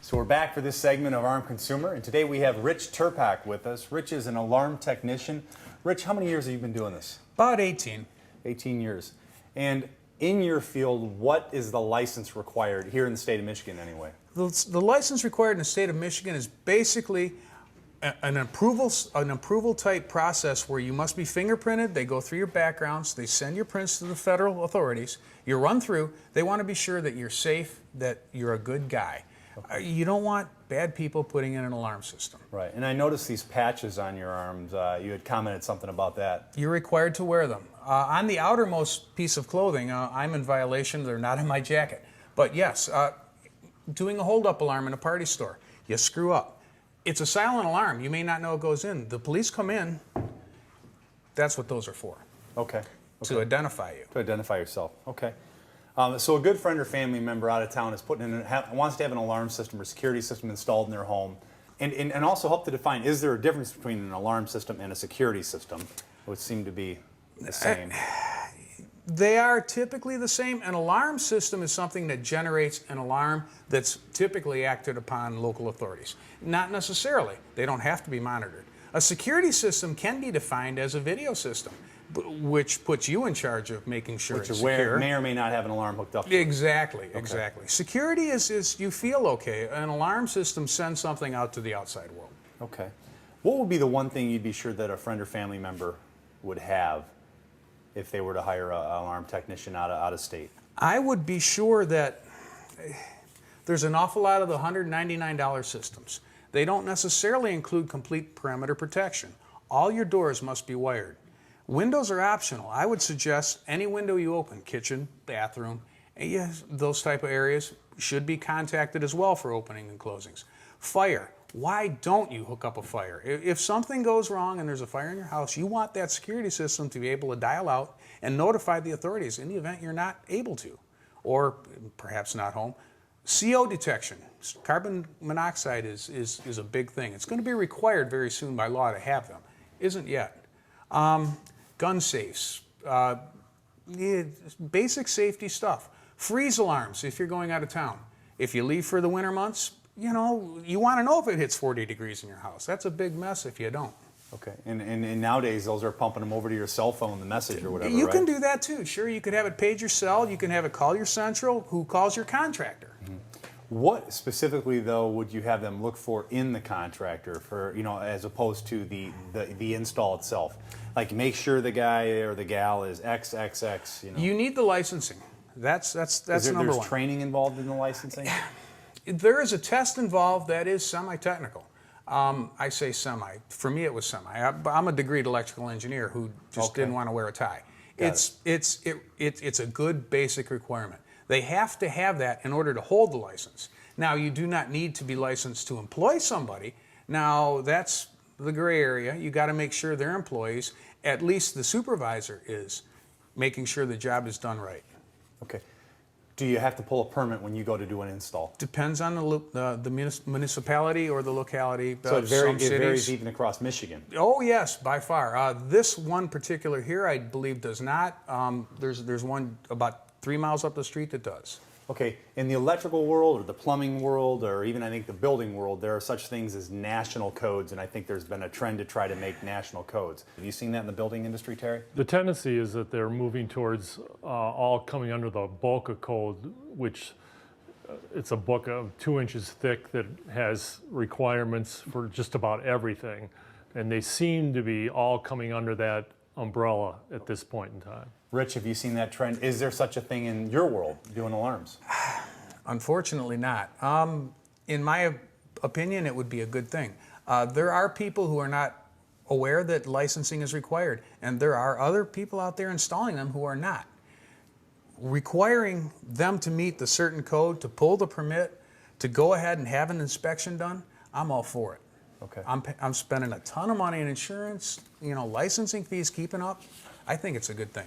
So we're back for this segment of Armed Consumer, and today we have Rich Turpak with us. Rich is an alarm technician. Rich, how many years have you been doing this? About 18. 18 years. And in your field, what is the license required here in the state of Michigan anyway? The license required in the state of Michigan is basically an approval type process where you must be fingerprinted. They go through your backgrounds, they send your prints to the federal authorities, you run through, they want to be sure that you're safe, that you're a good guy. Okay. You don't want bad people putting in an alarm system. Right, and I noticed these patches on your arms. You had commented something about that. You're required to wear them. On the outermost piece of clothing, I'm in violation, they're not in my jacket. But yes, doing a hold-up alarm in a party store, you screw up. It's a silent alarm. You may not know it goes in. The police come in. That's what those are for. Okay. To identify you. To identify yourself. Okay. So a good friend or family member out of town is wants to have an alarm system or security system installed in their home, and also help to define, is there a difference between an alarm system and a security system? It would seem to be the same. They are typically the same. An alarm system is something that generates an alarm that's typically acted upon local authorities. Not necessarily. They don't have to be monitored. A security system can be defined as a video system, which puts you in charge of making sure it's secure. Which may or may not have an alarm hooked up to Exactly, Okay. exactly. Security is you feel okay. An alarm system sends something out to the outside world. Okay. What would be the one thing you'd be sure that a friend or family member would have if they were to hire an alarm technician out of state? I would be sure that there's an awful lot of the $199 systems. They don't necessarily include complete perimeter protection. All your doors must be wired. Windows are optional. I would suggest any window you open, kitchen, bathroom, yes, those type of areas should be contacted as well for opening and closings. Fire. Why don't you hook up a fire? If something goes wrong and there's a fire in your house, you want that security system to be able to dial out and notify the authorities in the event you're not able to, or perhaps not home. CO detection. Carbon monoxide is a big thing. It's going to be required very soon by law to have them. Isn't yet. Gun safes, basic safety stuff. Freeze alarms if you're going out of town. If you leave for the winter months, you know, you want to know if it hits 40 degrees in your house. That's a big mess if you don't. Okay, and nowadays those are pumping them over to your cell phone, the message or whatever, You right? can do that too. Sure, you could have it page your cell. You can have it call your central, who calls your contractor. Mm-hmm. What specifically, though, would you have them look for in the contractor for, you know, as opposed to the install itself? Like, make sure the guy or the gal is XXX, you know? You need the licensing. That's number one. There's training involved in the licensing? There is a test involved that is semi-technical. I say semi. For me, it was semi. I'm a degreed electrical engineer who just didn't want to wear a tie. It's a good basic requirement. They have to have that in order to hold the license. Now, you do not need to be licensed to employ somebody. Now, that's the gray area. You got to make sure their employees, at least the supervisor, is making sure the job is done right. Okay. Do you have to pull a permit when you go to do an install? Depends on the municipality or the locality. So it varies even across Michigan? Oh, yes, by far. This one particular here, I believe, does not. There's one about 3 miles up the street that does. Okay, in the electrical world or the plumbing world or even I think the building world, there are such things as national codes, and I think there's been a trend to try to make national codes. Have you seen that in the building industry, Terry? The tendency is that they're moving towards all coming under the BOLCA code, which it's a book of 2 inches thick that has requirements for just about everything. And they seem to be all coming under that umbrella at this point in time. Rich, have you seen that trend? Is there such a thing in your world, doing alarms? Unfortunately not. In my opinion, it would be a good thing. There are people who are not aware that licensing is required, and there are other people out there installing them who are not. Requiring them to meet the certain code, to pull the permit, to go ahead and have an inspection done, I'm all for it. Okay. I'm spending a ton of money in insurance, you know, licensing fees, keeping up. I think it's a good thing.